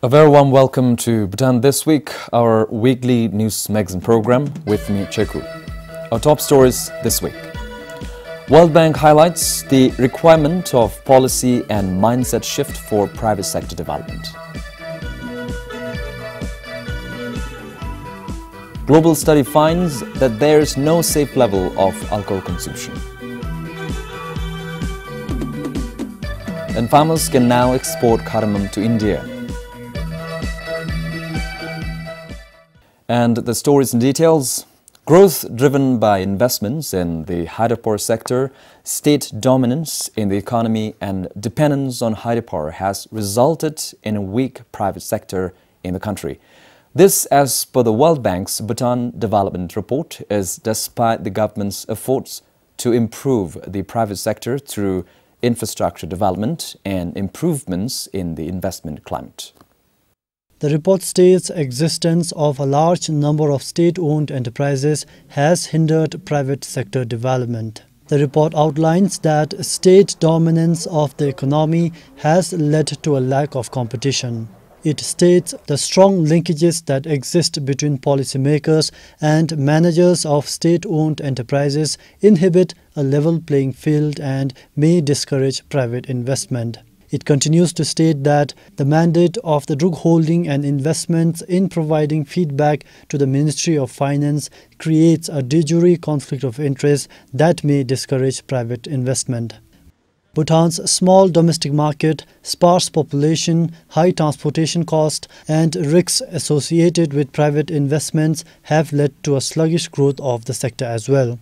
A very warm welcome to Bhutan This Week, our weekly news magazine program with me, Cheku. Our top stories this week. World Bank highlights the requirement of policy and mindset shift for private sector development. Global study finds that there is no safe level of alcohol consumption. And farmers can now export cardamom to India. And the stories and details. Growth driven by investments in the hydropower sector, state dominance in the economy and dependence on hydropower has resulted in a weak private sector in the country. This, as per the World Bank's Bhutan Development Report, is despite the government's efforts to improve the private sector through infrastructure development and improvements in the investment climate. The report states existence of a large number of state-owned enterprises has hindered private sector development. The report outlines that state dominance of the economy has led to a lack of competition. It states the strong linkages that exist between policymakers and managers of state-owned enterprises inhibit a level playing field and may discourage private investment. It continues to state that the mandate of the drug holding and investments in providing feedback to the Ministry of Finance creates a de jure conflict of interest that may discourage private investment. Bhutan's small domestic market, sparse population, high transportation cost, and risks associated with private investments have led to a sluggish growth of the sector as well.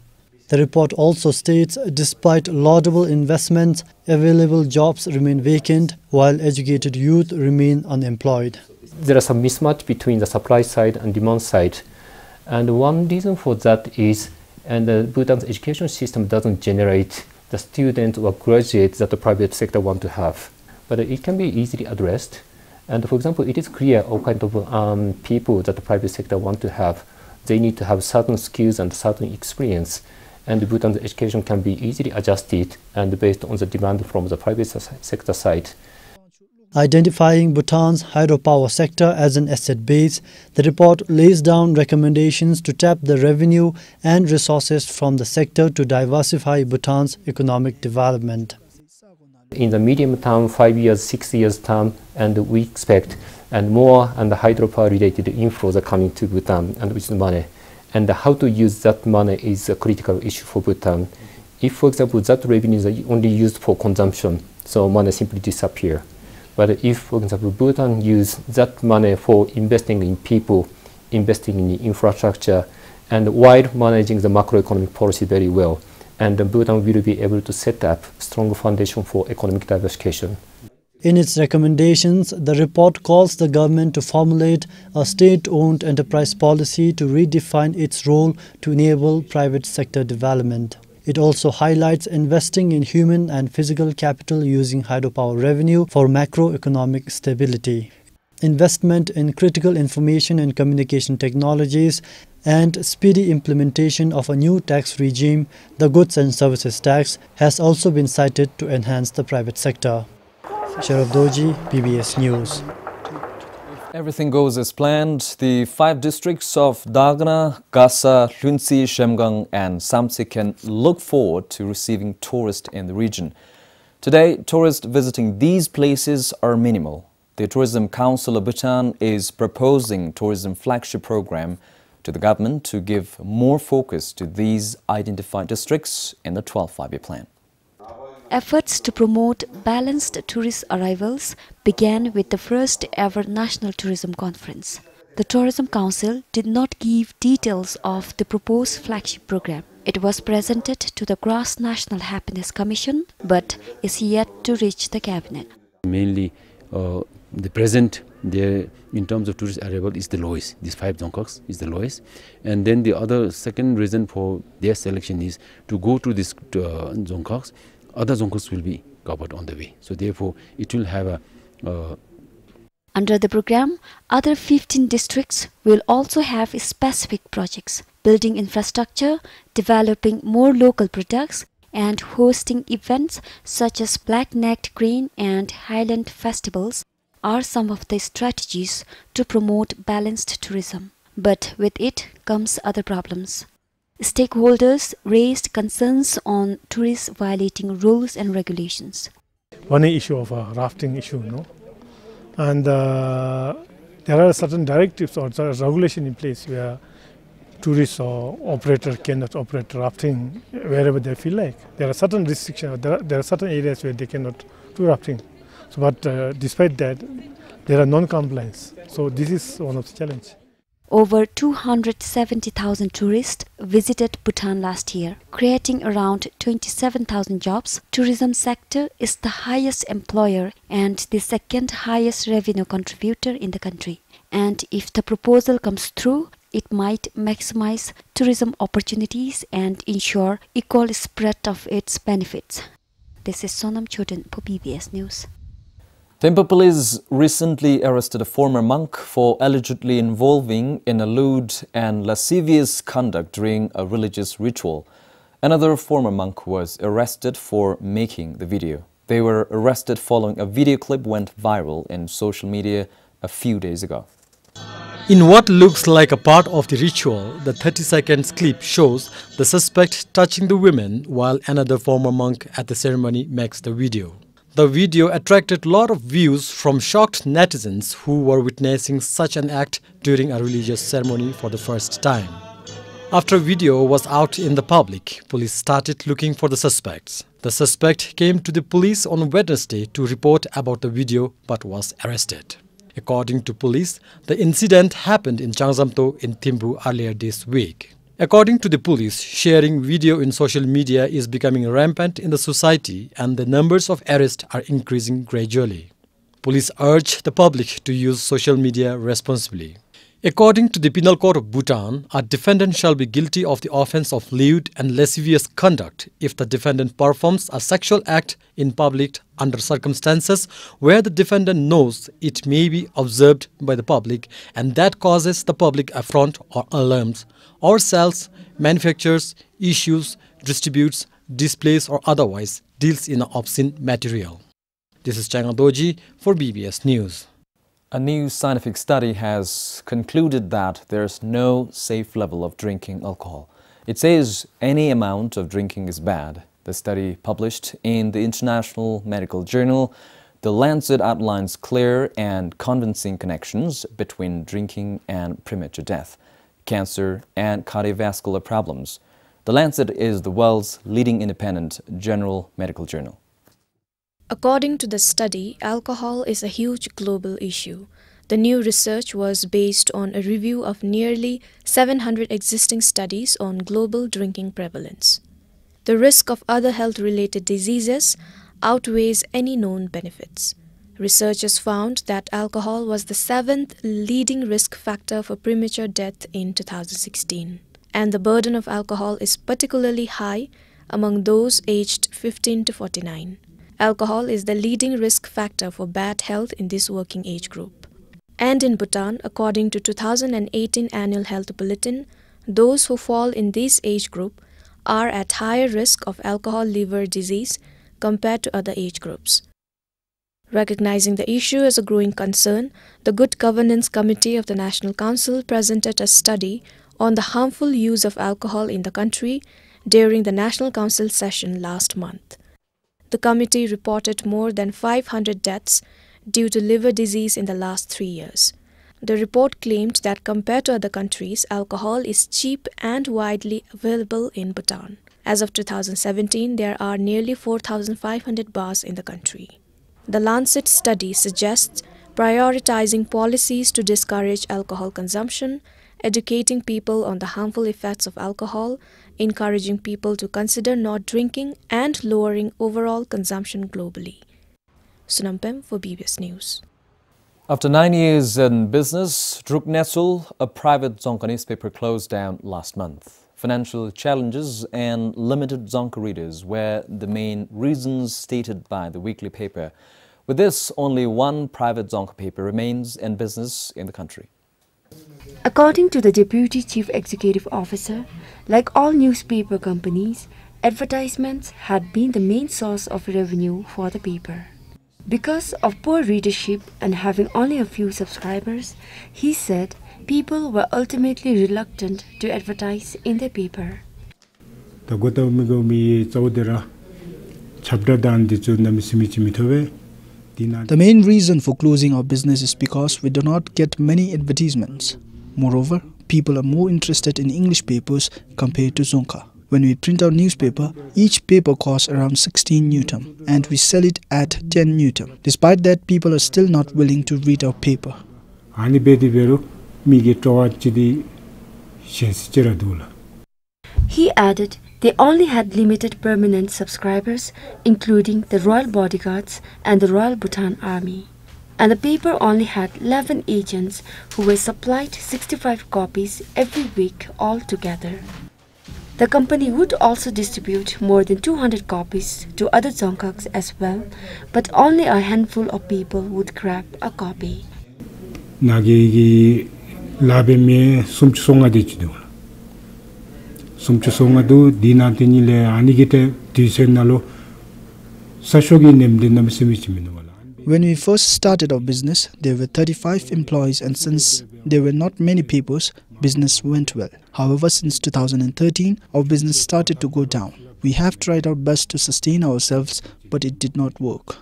The report also states despite laudable investments, available jobs remain vacant while educated youth remain unemployed. There are some mismatch between the supply side and demand side. And one reason for that is Bhutan's education system doesn't generate the students or graduates that the private sector want to have. But it can be easily addressed. And for example, it is clear all kind of people that the private sector want to have. They need to have certain skills and certain experience. And Bhutan's education can be easily adjusted and based on the demand from the private sector side. Identifying Bhutan's hydropower sector as an asset base, the report lays down recommendations to tap the revenue and resources from the sector to diversify Bhutan's economic development. In the medium term, 5 years, 6 years term, and we expect more hydropower related inflows are coming to Bhutan and with the money. And how to use that money is a critical issue for Bhutan. If, for example, that revenue is only used for consumption, so money simply disappear. But if, for example, Bhutan use that money for investing in people, investing in infrastructure, and while managing the macroeconomic policy very well, and Bhutan will be able to set up strong foundation for economic diversification. In its recommendations, the report calls the government to formulate a state-owned enterprise policy to redefine its role to enable private sector development. It also highlights investing in human and physical capital using hydropower revenue for macroeconomic stability, investment in critical information and communication technologies, and speedy implementation of a new tax regime, the goods and services tax, has also been cited to enhance the private sector. Sharaf Doji, PBS News. If everything goes as planned, the 5 districts of Dagna, Gasa, Hlunsi, Shemgang and Samtse can look forward to receiving tourists in the region. Today, tourists visiting these places are minimal. The Tourism Council of Bhutan is proposing tourism flagship program to the government to give more focus to these identified districts in the 12th five-year plan. Efforts to promote balanced tourist arrivals began with the first ever National Tourism Conference. The Tourism Council did not give details of the proposed flagship program. It was presented to the Gross National Happiness Commission but is yet to reach the cabinet. Mainly the present there in terms of tourist arrival is the lowest. These 5 dzongkaks is the lowest. And then the other second reason for their selection is to go to these dzongkaks. Other dzongkaks will be covered on the way. So therefore, it will have a... Under the program, other 15 districts will also have specific projects, building infrastructure, developing more local products, and hosting events such as Black-necked crane and highland festivals. are some of the strategies to promote balanced tourism. But with it comes other problems. Stakeholders raised concerns on tourists violating rules and regulations. One issue of a rafting issue, no? And there are certain directives or regulation in place where tourists or operators cannot operate rafting wherever they feel like. There are certain restrictions, there are certain areas where they cannot do rafting. So, but despite that, there are non-compliance. So this is one of the challenges. Over 270,000 tourists visited Bhutan last year, creating around 27,000 jobs. Tourism sector is the highest employer and the second highest revenue contributor in the country. And if the proposal comes through, it might maximize tourism opportunities and ensure equal spread of its benefits. This is Sonam Chodan for PBS News. Thimphu police recently arrested a former monk for allegedly involving in a lewd and lascivious conduct during a religious ritual. Another former monk was arrested for making the video. They were arrested following a video clip went viral in social media a few days ago. In what looks like a part of the ritual, the 30-second clip shows the suspect touching the women while another former monk at the ceremony makes the video. The video attracted a lot of views from shocked netizens who were witnessing such an act during a religious ceremony for the first time. After the video was out in the public, police started looking for the suspects. The suspect came to the police on Wednesday to report about the video but was arrested. According to police, the incident happened in Changsamto in Thimphu earlier this week. According to the police, sharing video in social media is becoming rampant in the society and the numbers of arrests are increasing gradually. Police urge the public to use social media responsibly. According to the Penal Code of Bhutan, a defendant shall be guilty of the offence of lewd and lascivious conduct if the defendant performs a sexual act in public under circumstances where the defendant knows it may be observed by the public and that causes the public affront or alarms, or sells, manufactures, issues, distributes, displays or otherwise deals in obscene material. This is Changa Doji for BBS News. A new scientific study has concluded that there's no safe level of drinking alcohol. It says any amount of drinking is bad. The study published in the International Medical Journal, The Lancet, outlines clear and convincing connections between drinking and premature death, cancer and cardiovascular problems. The Lancet is the world's leading independent general medical journal. According to the study, alcohol is a huge global issue. The new research was based on a review of nearly 700 existing studies on global drinking prevalence. The risk of other health-related diseases outweighs any known benefits. Researchers found that alcohol was the 7th leading risk factor for premature death in 2016, and the burden of alcohol is particularly high among those aged 15 to 49. Alcohol is the leading risk factor for bad health in this working age group. And in Bhutan, according to 2018 Annual Health Bulletin, those who fall in this age group are at higher risk of alcohol liver disease compared to other age groups. Recognizing the issue as a growing concern, the Good Governance Committee of the National Council presented a study on the harmful use of alcohol in the country during the National Council session last month. The committee reported more than 500 deaths due to liver disease in the last 3 years. The report claimed that compared to other countries, alcohol is cheap and widely available in Bhutan. As of 2017, there are nearly 4,500 bars in the country. The Lancet study suggests prioritizing policies to discourage alcohol consumption, educating people on the harmful effects of alcohol, encouraging people to consider not drinking, and lowering overall consumption globally. Sunampem for BBS News. After 9 years in business, Druk Nesul, a private Dzongkha newspaper, closed down last month. Financial challenges and limited Dzongkha readers were the main reasons stated by the weekly paper. With this, only one private Dzongkha paper remains in business in the country. According to the Deputy Chief Executive Officer, like all newspaper companies, advertisements had been the main source of revenue for the paper. Because of poor readership and having only a few subscribers, he said people were ultimately reluctant to advertise in the paper. The main reason for closing our business is because we do not get many advertisements. Moreover, people are more interested in English papers compared to Dzongkha. When we print our newspaper, each paper costs around 16 Newton and we sell it at 10 Newton. Despite that, people are still not willing to read our paper. He added they only had limited permanent subscribers, including the Royal Bodyguards and the Royal Bhutan Army. And the paper only had 11 agents who were supplied 65 copies every week altogether. The company would also distribute more than 200 copies to other Dzongkhas as well, but only a handful of people would grab a copy. When we first started our business, there were 35 employees, and since there were not many papers, business went well. However, since 2013, our business started to go down. We have tried our best to sustain ourselves, but it did not work.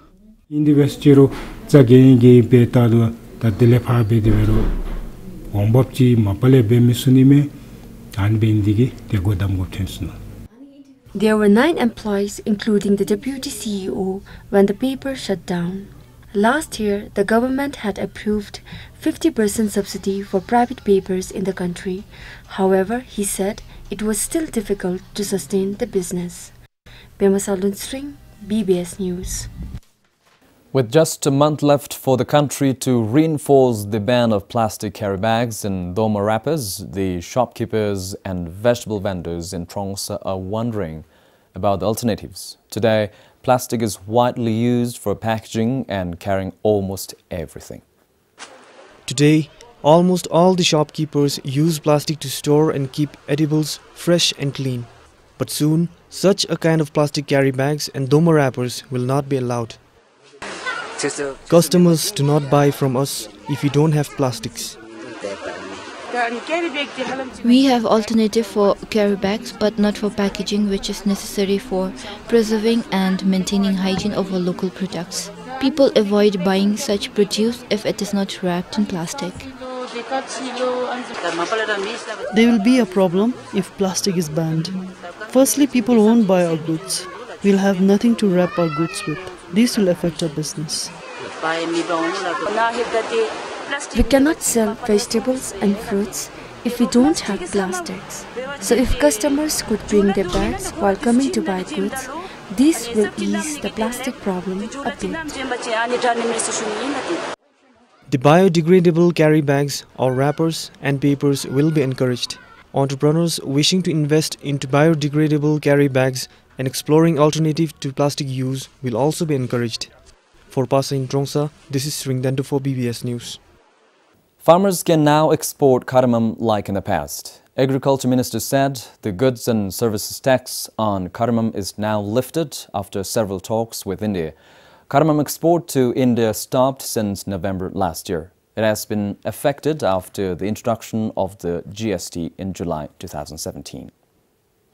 There were 9 employees, including the deputy CEO, when the paper shut down. Last year, the government had approved 50% subsidy for private papers in the country. However, he said it was still difficult to sustain the business. Pemasalun String, BBS News. With just a month left for the country to reinforce the ban of plastic carry bags and doma wrappers, the shopkeepers and vegetable vendors in Trongsa are wondering about the alternatives. Today, plastic is widely used for packaging and carrying almost everything. Today, almost all the shopkeepers use plastic to store and keep edibles fresh and clean. But soon, such a kind of plastic carry bags and doma wrappers will not be allowed. Customers do not buy from us if we don't have plastics. We have alternative for carry bags, but not for packaging, which is necessary for preserving and maintaining hygiene of our local products. People avoid buying such produce if it is not wrapped in plastic. There will be a problem if plastic is banned. Firstly, people won't buy our goods. We'll have nothing to wrap our goods with. This will affect our business. We cannot sell vegetables and fruits if we don't have plastics. So if customers could bring their bags while coming to buy goods, this will ease the plastic problem a bit. The biodegradable carry bags or wrappers and papers will be encouraged. Entrepreneurs wishing to invest into biodegradable carry bags and exploring alternative to plastic use will also be encouraged. For Pasa in Trongsa, this is Sringdandu for BBS News. Farmers can now export cardamom like in the past. Agriculture Minister said the goods and services tax on cardamom is now lifted after several talks with India. Cardamom export to India stopped since November last year. It has been affected after the introduction of the GST in July 2017.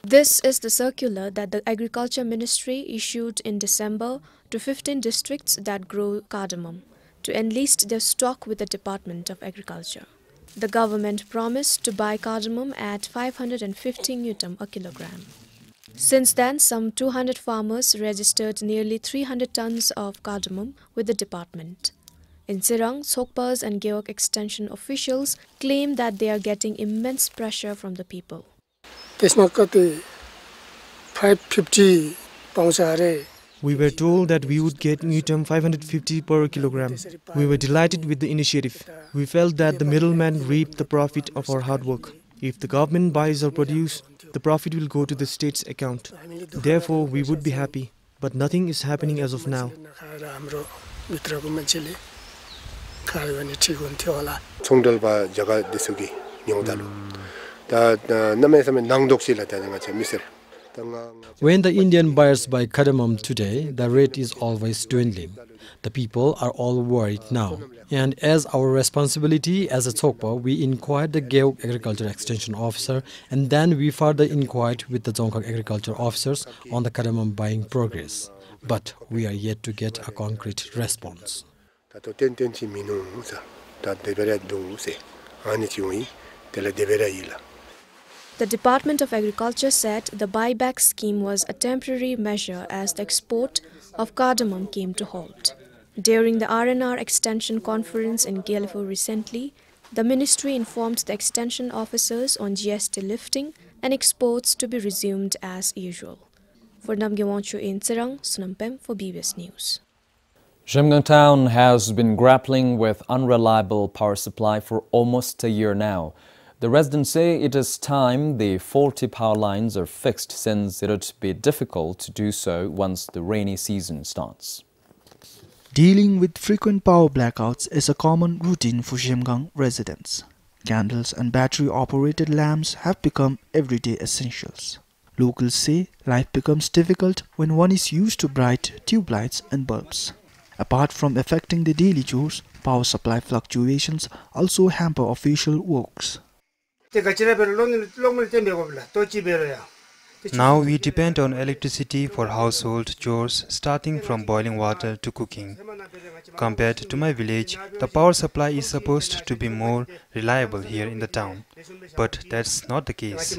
This is the circular that the Agriculture Ministry issued in December to 15 districts that grow cardamom to enlist their stock with the Department of Agriculture. The government promised to buy cardamom at 550 Newton a kilogram. Since then, some 200 farmers registered nearly 300 tons of cardamom with the department. In Sirang, Sokpas and Geok extension officials claim that they are getting immense pressure from the people. We were told that we would get Newton 550 per kilogram. We were delighted with the initiative. We felt that the middleman reaped the profit of our hard work. If the government buys our produce, the profit will go to the state's account. Therefore, we would be happy. But nothing is happening as of now. When the Indian buyers buy cardamom today, the rate is always dwindling. The people are all worried now. And as our responsibility as a Tsokpa, we inquired the Geog Agriculture Extension Officer, and then we further inquired with the Dzongkhag Agriculture Officers on the cardamom buying progress. But we are yet to get a concrete response. The Department of Agriculture said the buyback scheme was a temporary measure as the export of cardamom came to halt. During the R&R Extension Conference in Gyalefo recently, the ministry informed the extension officers on GST lifting and exports to be resumed as usual. For Namgyewanshu in Tserang, Sunampem for BBS News. Shimgang town has been grappling with unreliable power supply for almost a year now. The residents say it is time the faulty power lines are fixed, since it would be difficult to do so once the rainy season starts. Dealing with frequent power blackouts is a common routine for Shimgang residents. Candles and battery-operated lamps have become everyday essentials. Locals say life becomes difficult when one is used to bright tube lights and bulbs. Apart from affecting the daily chores, power supply fluctuations also hamper official works. Now we depend on electricity for household chores, starting from boiling water to cooking. Compared to my village, the power supply is supposed to be more reliable here in the town, but that's not the case.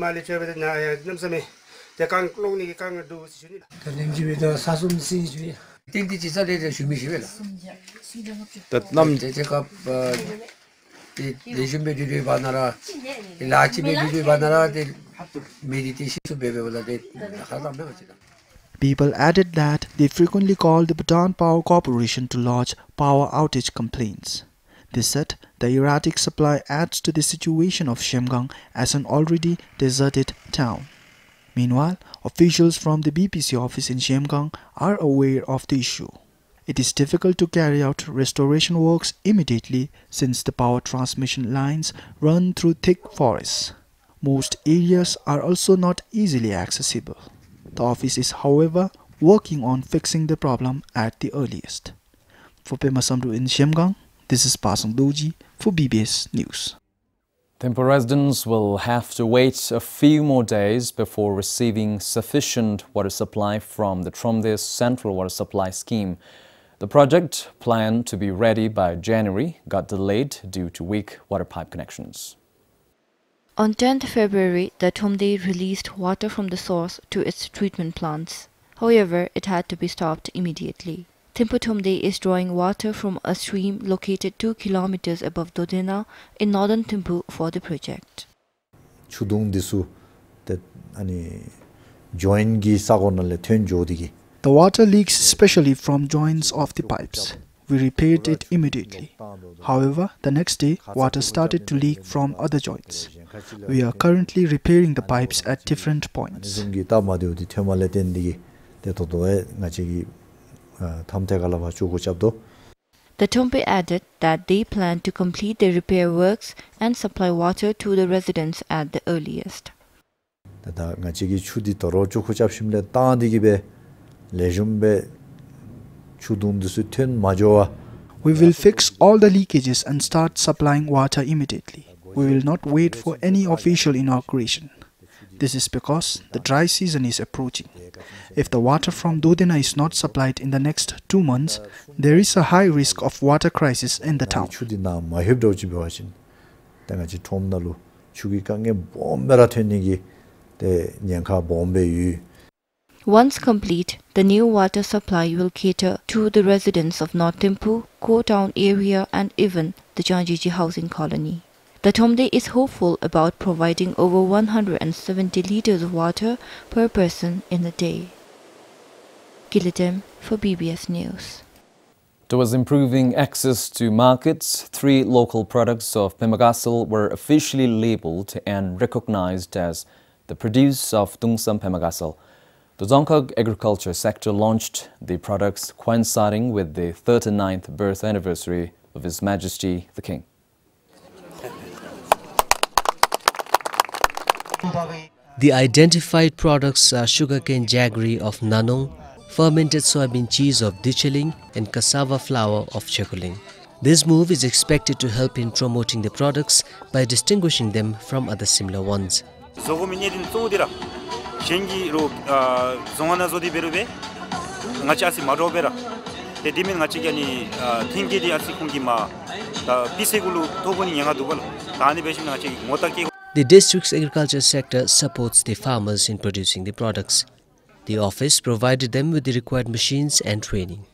People added that they frequently call the Bhutan Power Corporation to lodge power outage complaints. They said the erratic supply adds to the situation of Shimgang as an already deserted town. Meanwhile, officials from the BPC office in Shimgang are aware of the issue. It is difficult to carry out restoration works immediately since the power transmission lines run through thick forests. Most areas are also not easily accessible. The office is, however, working on fixing the problem at the earliest. For Pema Samru in Shimgang, this is Pasang Doji for BBS News. Thimphu residents will have to wait a few more days before receiving sufficient water supply from the Bhutan This Central Water Supply Scheme. The project, planned to be ready by January, got delayed due to weak water pipe connections. On 10th February, the Thomde released water from the source to its treatment plants. However, it had to be stopped immediately. Thimphu Thomde is drawing water from a stream located 2 kilometers above Dodena in northern Thimphu for the project. The water leaks especially from joints of the pipes. We repaired it immediately. However, the next day, water started to leak from other joints. We are currently repairing the pipes at different points. The Thompe added that they plan to complete the repair works and supply water to the residents at the earliest. We will fix all the leakages and start supplying water immediately. We will not wait for any official inauguration. This is because the dry season is approaching. If the water from Dodena is not supplied in the next 2 months, there is a high risk of water crisis in the town. Once complete, the new water supply will cater to the residents of North Thimphu, Ko Town area and even the Janjiji housing colony. The Thomde is hopeful about providing over 170 liters of water per person in a day. Giletem for BBS News. Towards improving access to markets, 3 local products of Pemagasal were officially labeled and recognized as the produce of Tungsam Pemagasal. The Dzongkhag agriculture sector launched the products coinciding with the 39th birth anniversary of His Majesty the King. The identified products are sugarcane jaggery of Nanong, fermented soybean cheese of Dicheling, and cassava flour of Chekoling. This move is expected to help in promoting the products by distinguishing them from other similar ones. The district's agriculture sector supports the farmers in producing the products. The office provided them with the required machines and training.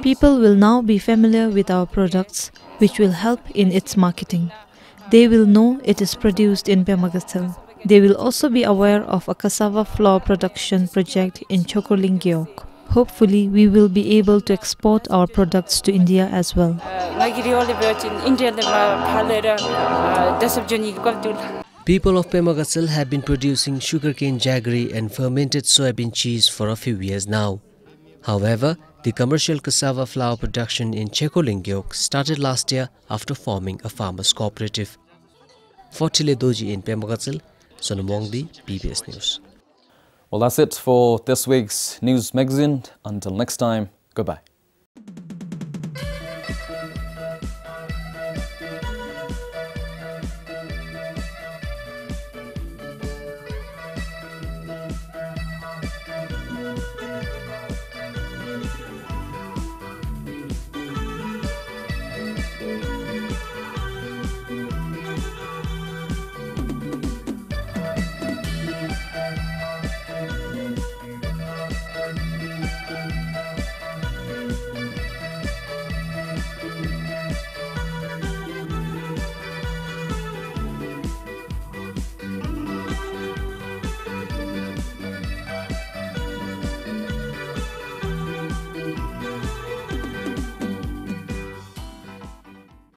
People will now be familiar with our products, which will help in its marketing. They will know it is produced in Pemagatil. They will also be aware of a cassava flour production project in Chokoling Gyeok. Hopefully, we will be able to export our products to India as well. People of Pemagatil have been producing sugarcane jaggery and fermented soybean cheese for a few years now. However, the commercial cassava flour production in Chekoling Gyeok started last year after forming a farmers' cooperative. For Tile Doji in Pemagatil, Sonamongdi, PBS News. Well, that's it for this week's news magazine. Until next time, goodbye.